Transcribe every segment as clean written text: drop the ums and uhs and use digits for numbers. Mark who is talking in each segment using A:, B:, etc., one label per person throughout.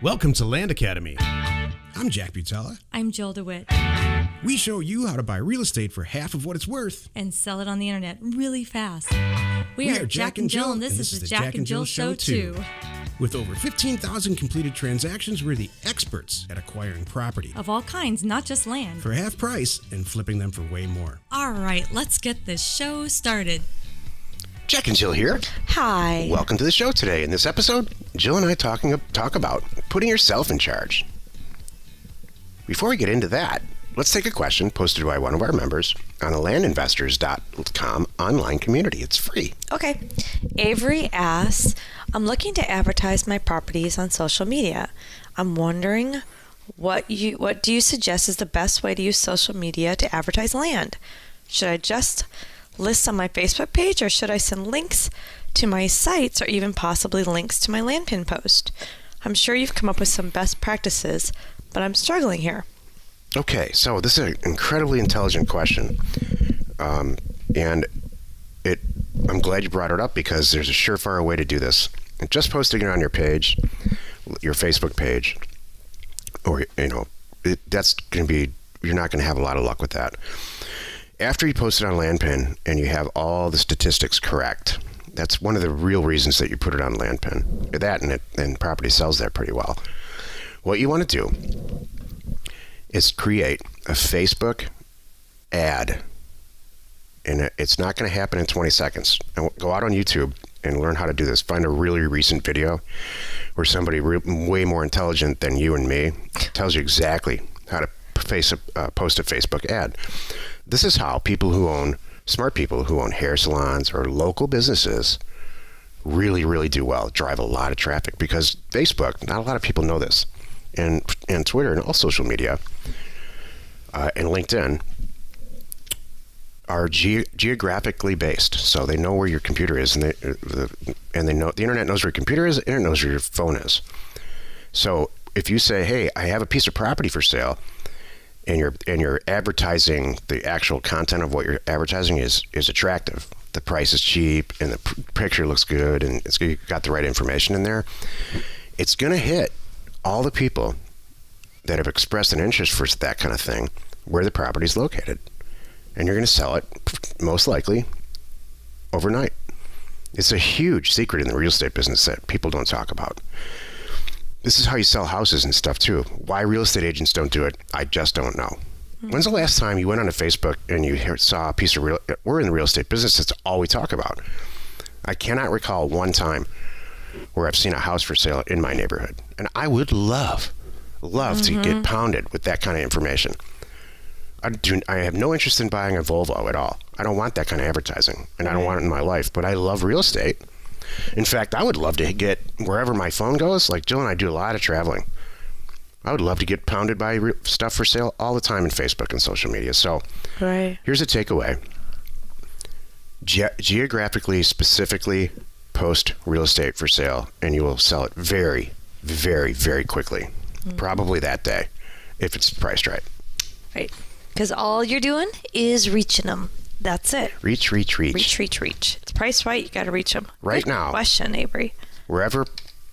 A: Welcome to Land Academy. I'm Jack Butala.
B: I'm Jill DeWitt.
A: We show you how to buy real estate for half of what it's worth.
B: And sell it on the internet really fast.
A: We are Jack and Jill,
B: and this is the Jack and Jill Show too.
A: With over 15,000 completed transactions, we're the experts at acquiring property.
B: Of all kinds, not just land.
A: For half price and flipping them for way more.
B: All right, let's get this show started.
C: Jack and Jill here.
D: Hi.
C: Welcome to the show today. In this episode, Jill and I talk about putting yourself in charge. Before we get into that, let's take a question posted by one of our members on the landinvestors.com online community. It's free.
D: Okay. Avery asks, I'm looking to advertise my properties on social media. I'm wondering what do you suggest is the best way to use social media to advertise land? Should I just list on my Facebook page, or should I send links to my sites, or even possibly links to my land pin post? I'm sure you've come up with some best practices, but I'm struggling here.
C: Okay, so this is an incredibly intelligent question, and I'm glad you brought it up because there's a surefire way to do this. Just posting it on your page, your Facebook page, or that's going to be, you're not going to have a lot of luck with that. After you post it on Landpin and you have all the statistics correct, that's one of the real reasons that you put it on Landpin. That and property sells there pretty well. What you want to do is create a Facebook ad, and it's not going to happen in 20 seconds. Go out on YouTube and learn how to do this. Find a really recent video where somebody way more intelligent than you and me tells you exactly how to post a Facebook ad. This is how smart people who own hair salons or local businesses really, really do well, drive a lot of traffic, because Facebook, not a lot of people know this, and Twitter and all social media and LinkedIn are geographically based. So they know where your computer is, and they know the internet knows where your computer is, the internet knows where your phone is. So if you say, hey, I have a piece of property for sale, and you're advertising, the actual content of what you're advertising is attractive, the price is cheap, and the picture looks good, and it's got the right information in there, it's going to hit all the people that have expressed an interest for that kind of thing where the property is located. And you're going to sell it, most likely, overnight. It's a huge secret in the real estate business that people don't talk about. This is how you sell houses and stuff too. Why real estate agents don't do it, I just don't know. Mm-hmm. When's the last time you went on to Facebook and you saw a piece of we're in the real estate business, that's all we talk about. I cannot recall one time where I've seen a house for sale in my neighborhood. And I would love to get pounded with that kind of information. I have no interest in buying a Volvo at all. I don't want that kind of advertising, and I don't want it in my life, but I love real estate. In fact, I would love to get wherever my phone goes. Like Jill and I do a lot of traveling. I would love to get pounded by stuff for sale all the time in Facebook and social media. So Here's a takeaway. Geographically, specifically post real estate for sale, and you will sell it very, very, very quickly. Probably that day, if it's priced right.
D: Right. Because all you're doing is reaching them. That's it.
C: Reach.
D: It's priced right. You got to reach them.
C: Good now.
D: Question, Avery.
C: Wherever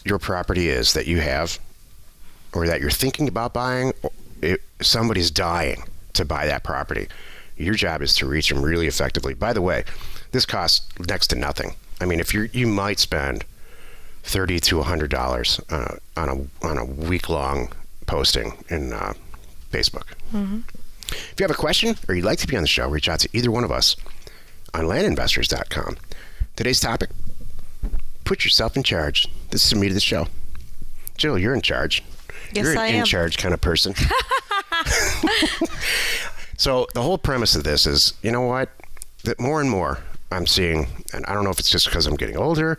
C: your property is that you have, or that you're thinking about buying, somebody's dying to buy that property. Your job is to reach them really effectively. By the way, this costs next to nothing. I mean, if you might spend $30 to $100 on a week-long posting in Facebook. Mm-hmm. If you have a question or you'd like to be on the show, reach out to either one of us on landinvestors.com. Today's topic, put yourself in charge. This is the meat of the show. Jill, you're in charge.
D: Yes,
C: you're
D: I
C: an
D: am.
C: In charge kind of person. So the whole premise of this is, you know what, that more and more I'm seeing, and I don't know if it's just because I'm getting older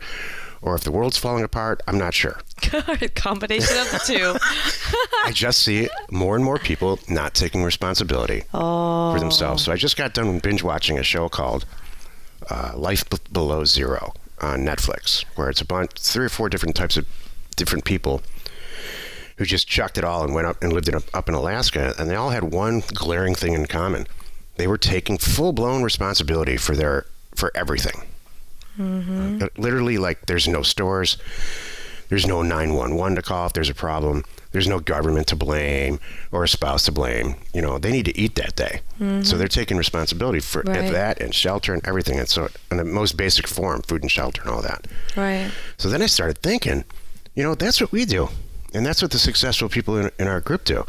C: or if the world's falling apart, I'm not sure.
D: Combination of the two.
C: I just see more and more people not taking responsibility for themselves. So I just got done binge watching a show called Life Below Zero on Netflix, where it's 3 or 4 different types of different people who just chucked it all and went up and lived up in Alaska, and they all had one glaring thing in common. They were taking full-blown responsibility for everything. Mm-hmm. Literally, like, there's no stores. There's no 911 to call if there's a problem. There's no government to blame or a spouse to blame. They need to eat that day. So they're taking responsibility for that and shelter and everything. And so in the most basic form, food and shelter and all that.
D: Right.
C: So then I started thinking, that's what we do. And that's what the successful people in our group do.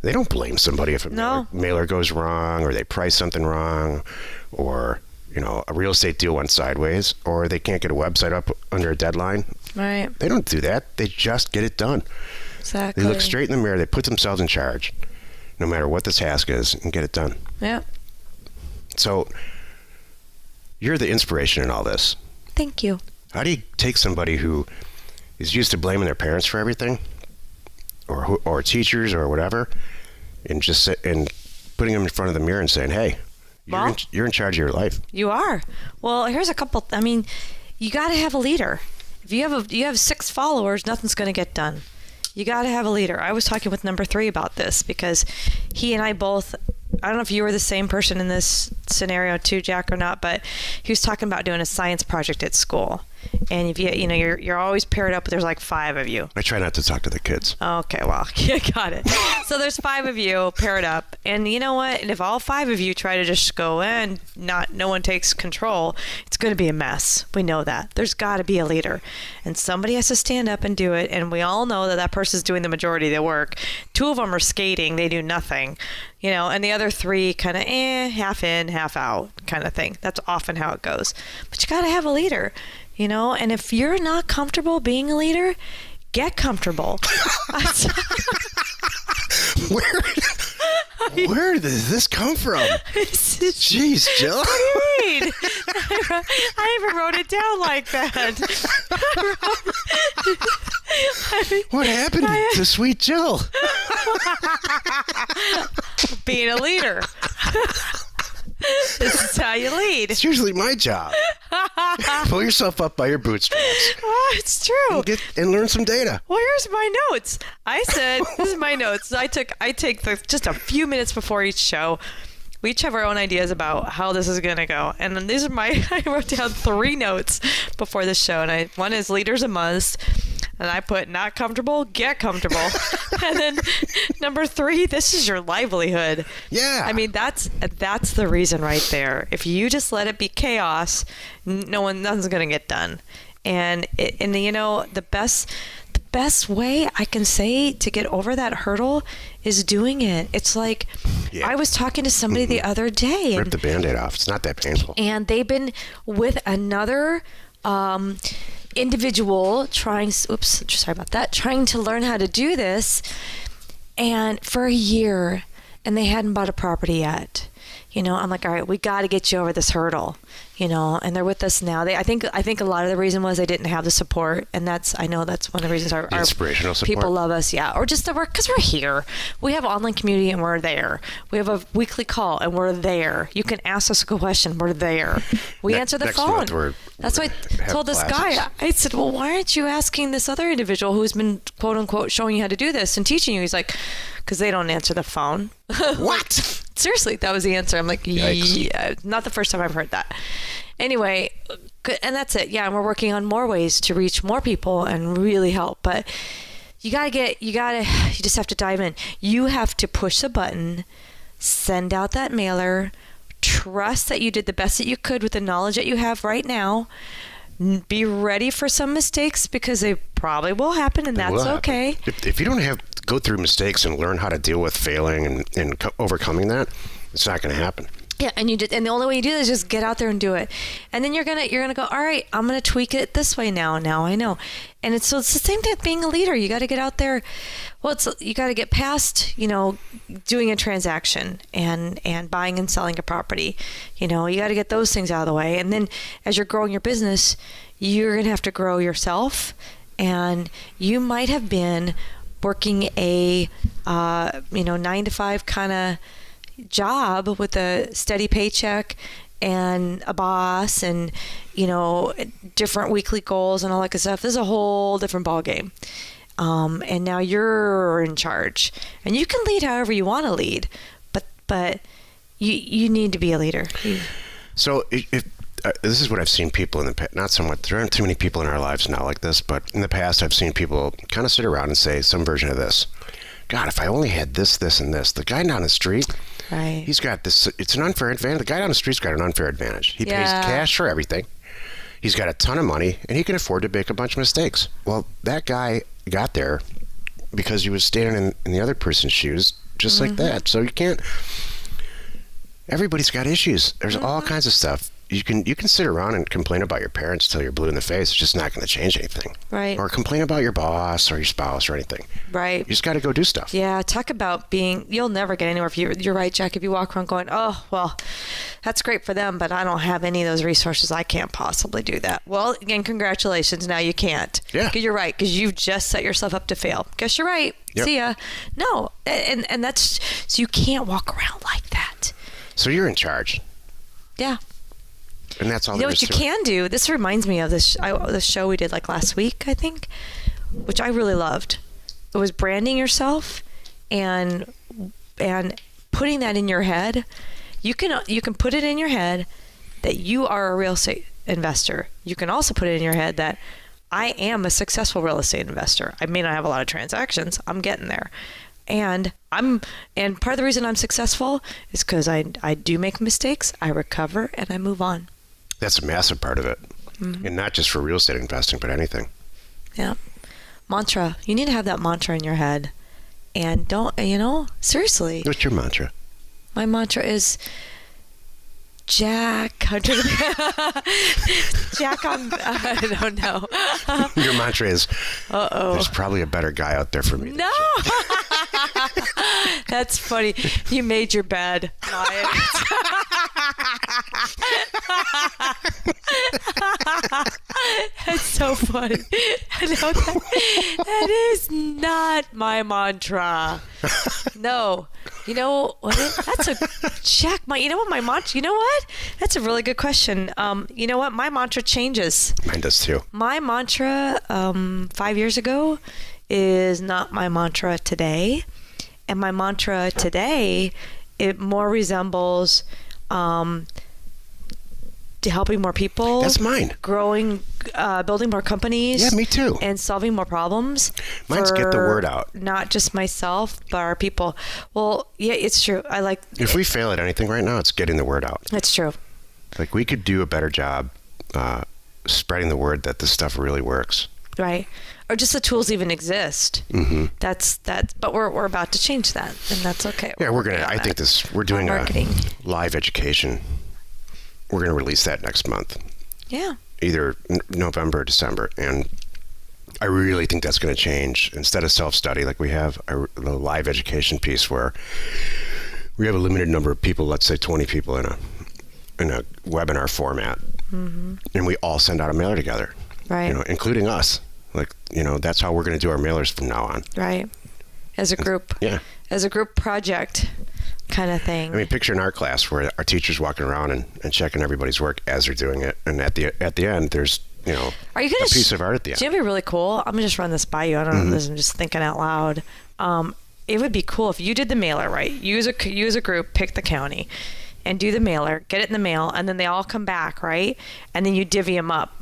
C: They don't blame somebody if a mailer goes wrong, or they price something wrong, or a real estate deal went sideways, or they can't get a website up under a deadline.
D: Right.
C: They don't do that. They just get it done.
D: Exactly.
C: They look straight in the mirror. They put themselves in charge, no matter what the task is, and get it done.
D: Yeah.
C: So you're the inspiration in all this.
D: Thank you.
C: How do you take somebody who is used to blaming their parents for everything, or teachers or whatever, and just and putting them in front of the mirror and saying, "Hey, you're in charge of your life."
D: You are. Well, here's a couple. I mean, you got to have a leader. If you have 6 followers, nothing's going to get done. You got to have a leader. I was talking with number 3 about this because he and I both, I don't know if you were the same person in this scenario too, Jack, or not, but he was talking about doing a science project at school. And if you're always paired up, there's like 5 of you.
C: I try not to talk to the kids.
D: Okay, well, you got it. So there's 5 of you paired up, and you know what? And if all 5 of you try to just go in, no one takes control, it's going to be a mess. We know that. There's got to be a leader, and somebody has to stand up and do it. And we all know that person's doing the majority of the work. 2 of them are skating; they do nothing, and the other 3 kind of half in, half out kind of thing. That's often how it goes. But you got to have a leader. And if you're not comfortable being a leader, get comfortable.
C: Where does this come from? Jeez, Jill.
D: What do you mean? I even wrote it down like that.
C: What happened to sweet Jill?
D: Being a leader. This is how you lead.
C: It's usually my job. Pull yourself up by your bootstraps.
D: Oh, it's true.
C: And learn some data.
D: Well, here's my notes. I said, this is my notes. I take just a few minutes before each show. We each have our own ideas about how this is going to go. And then I wrote down 3 notes before the show. And one is leaders a must. And I put not comfortable, get comfortable. And then number 3, this is your livelihood.
C: Yeah.
D: I mean, that's the reason right there. If you just let it be chaos, nothing's going to get done. And the best way I can say to get over that hurdle is doing it. It's like, I was talking to somebody the other day.
C: Rip the Band-Aid off. It's not that painful.
D: And they've been with another individual trying to learn how to do this, and for a year, and they hadn't bought a property yet. I'm like, all right, we got to get you over this hurdle, and they're with us now. I think a lot of the reason was they didn't have the support, and I know that's one of the reasons our
C: inspirational support.
D: People love us, yeah, or just because we're here. We have an online community and we're there. We have a weekly call and we're there. You can ask us a question, we're there. We answer the phone. That's why I told this guy. I said, well, why aren't you asking this other individual who's been quote unquote showing you how to do this and teaching you? He's like, because they don't answer the phone.
C: What?
D: Seriously, that was the answer. I'm like, yeah, not the first time I've heard that. Anyway, and that's it. Yeah, and we're working on more ways to reach more people and really help. But you just have to dive in. You have to push the button, send out that mailer, trust that you did the best that you could with the knowledge that you have right now. Be ready for some mistakes because they probably will happen, and that's okay.
C: If you don't go through mistakes and learn how to deal with failing and overcoming that, it's not going to happen.
D: Yeah, and the only way you do that is just get out there and do it. And then you're gonna go, all right, I'm gonna tweak it this way now. Now I know. And it's the same thing with being a leader. You got to get out there. Well, you got to get past, doing a transaction and buying and selling a property. You got to get those things out of the way. And then as you're growing your business, you're gonna have to grow yourself. And you might have been working a 9 to 5 kind of job with a steady paycheck and a boss and different weekly goals and all that good stuff. This is a whole different ball game, and now you're in charge, and you can lead however you want to lead, but you need to be a leader.
C: So if this is what I've seen people in the past. Not somewhat. There aren't too many people in our lives now like this, but in the past, I've seen people kind of sit around and say some version of this. God, if I only had this, this, and this. The guy down the street,
D: Right.
C: he's got this. It's an unfair advantage. The guy down the street's got an unfair advantage. He pays
D: Yeah.
C: cash for everything. He's got a ton of money, and he can afford to make a bunch of mistakes. Well, that guy got there because he was standing in the other person's shoes, just like that. So you can't. Everybody's got issues. There's all kinds of stuff. You can sit around and complain about your parents till you're blue in the face. It's just not going to change anything.
D: Right.
C: Or complain about your boss or your spouse or anything.
D: Right.
C: You just got to go do stuff.
D: Yeah, talk about you'll never get anywhere if you're right, Jack. If you walk around going, oh, well, that's great for them, but I don't have any of those resources. I can't possibly do that. Well, again, congratulations. Now you can't.
C: Yeah.
D: 'Cause you're right, because you've just set yourself up to fail. Guess you're right.
C: Yep.
D: See ya. No, and that's, so you can't walk around like that.
C: So you're in charge.
D: Yeah.
C: And that's all
D: You know
C: there
D: what
C: is
D: you
C: to it.
D: can do? This reminds me of the show we did like last week, I think, which I really loved. It was branding yourself and putting that in your head. You can put it in your head that you are a real estate investor. You can also put it in your head that I am a successful real estate investor. I may not have a lot of transactions. I'm getting there. And part of the reason I'm successful is because I do make mistakes, I recover, and I move on.
C: That's a massive part of it. And not just for real estate investing, but anything.
D: Yeah. Mantra. You need to have that mantra in your head. And seriously,
C: What's your mantra?
D: my mantra is Jack. Jack, I don't know.
C: Your mantra is, there's probably a better guy out there for me.
D: No. That's funny. You made your bed. That's so funny. I know that is not my mantra. No. You know what? That's a Jack. You know what my mantra? You know what? That's a really good question. You know what? My mantra changes.
C: Mine does too.
D: My mantra 5 years ago is not my mantra today. And my mantra today, it more resembles helping more people.
C: That's mine.
D: Growing, building more companies.
C: Yeah, me too.
D: And solving more problems.
C: Mine's get the word out.
D: Not just myself, but our people. Well, yeah, it's true.
C: If we fail at anything right now, it's getting the word out.
D: That's true.
C: Like, we could do a better job spreading the word that this stuff really works.
D: Right. Or just the tools even exist.
C: Mm-hmm.
D: That's but we're about to change that, and that's okay.
C: Yeah, we're doing a
D: marketing.
C: live education. We're gonna release that next month,
D: Yeah.
C: either November or December, and I really think that's gonna change. Instead of self-study like we have, the live education piece where we have a limited number of people, let's say 20 people in a webinar format, and we all send out a mailer together.
D: Right.
C: Including us. Like, that's how we're going to do our mailers from now on.
D: Right. As a group.
C: Yeah.
D: As a group project kind of thing.
C: I mean, picture an art class where our teacher's walking around and checking everybody's work as they're doing it. And at the end, there's,
D: Are you gonna
C: a piece of art at the end.
D: Do you know what'd be really cool? I'm going to just run this by you. I don't know this. I'm just thinking out loud. It would be cool if you did the mailer, right? You as a group, pick the county and do the mailer, get it in the mail, and then they all come back, right? And then you divvy them up.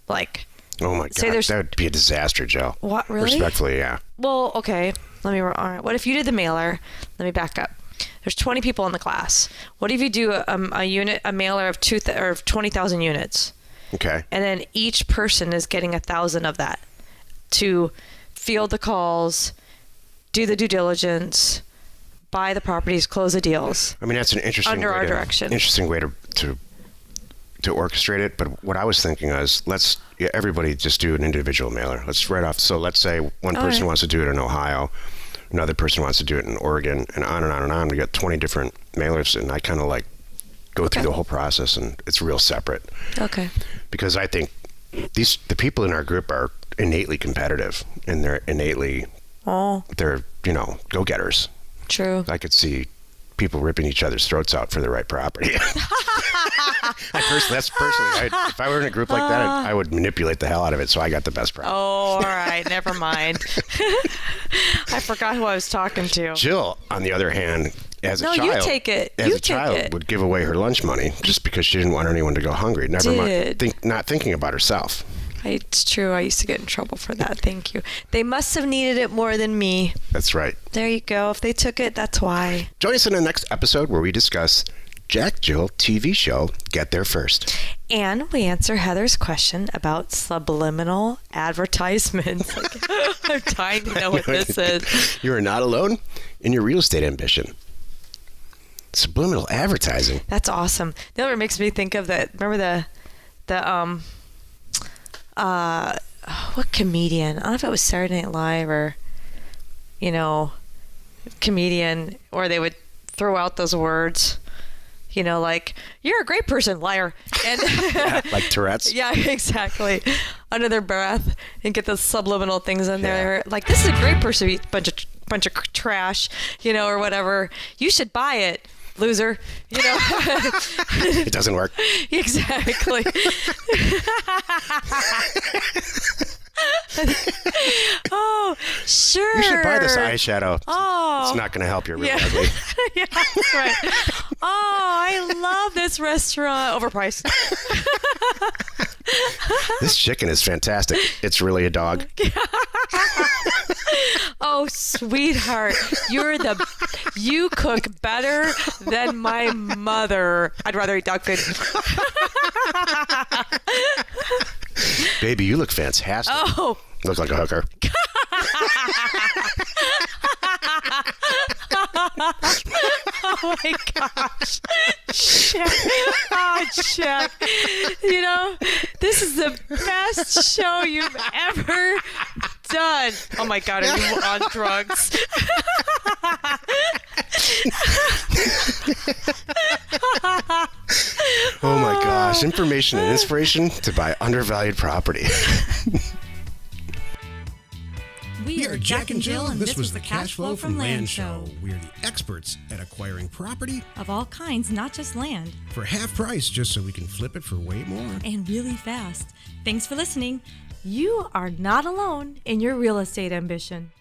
D: Like,
C: Oh my God, that would be a disaster, Joe.
D: What, really?
C: Respectfully, yeah.
D: well, okay. All right. What if you did the mailer? Let me back up. There's 20 people in the class. What if you do a mailer of 20,000 units?
C: Okay.
D: And then each person is getting 1,000 of that to field the calls, do the due diligence, buy the properties, close the deals.
C: I mean, that's an interesting
D: Under our direction.
C: Interesting way to orchestrate it. But what I was thinking is, everybody just do an individual mailer. Let's write off. So let's say one person wants to do it in Ohio, another person wants to do it in Oregon, and on and on and on. We got 20 different mailers, and I kind of go through the whole process, and it's real separate.
D: Okay.
C: Because I think the people in our group are innately competitive, and they're innately go-getters.
D: True.
C: I could see people ripping each other's throats out for the right property. If I were in a group like that, I would manipulate the hell out of it so I got the best property.
D: Oh, all right. Never mind. I forgot who I was talking to.
C: Jill, on the other hand, as a
D: No,
C: child,
D: you take it.
C: As
D: You
C: a child,
D: take it.
C: would give away her lunch money just because she didn't want anyone to go hungry. Never mind, not thinking about herself.
D: It's true. I used to get in trouble for that. Thank you. They must have needed it more than me.
C: That's right.
D: There you go. If they took it, that's why.
C: Join us in the next episode where we discuss Jack Jill TV show Get There First.
D: And we answer Heather's question about subliminal advertisements. I'm dying to know what this is.
C: You are not alone in your real estate ambition. Subliminal advertising.
D: That's awesome. That what makes me think of that. Remember what comedian? I don't know if it was Saturday Night Live or, comedian, or they would throw out those words. Like, you're a great person, liar. And
C: Yeah, like Tourette's.
D: Yeah, exactly. Under their breath and get those subliminal things in there. Like, this is a great person, you bunch of trash, or whatever. You should buy it, loser.
C: It doesn't work.
D: Exactly. Oh, sure.
C: You should buy this eyeshadow.
D: Oh.
C: It's not going to help you really ugly.
D: Yeah, that's right. Oh, I love this restaurant. Overpriced.
C: This chicken is fantastic. It's really a dog.
D: Oh, sweetheart, you cook better than my mother. I'd rather eat dog food.
C: Baby, you look fantastic.
D: Oh.
C: Look like a hooker.
D: Oh my gosh. Check. Oh, check. This is the best show you've ever done. Oh my God, are you on drugs?
C: Oh my gosh. Information and inspiration to buy undervalued property.
B: We are Jack and Jill, and
A: this was the Cash Flow from Land Show. We are the experts at acquiring property
B: Of all kinds, not just land,
A: for half price just so we can flip it for way more.
B: and really fast. Thanks for listening.
D: You are not alone in your real estate ambition.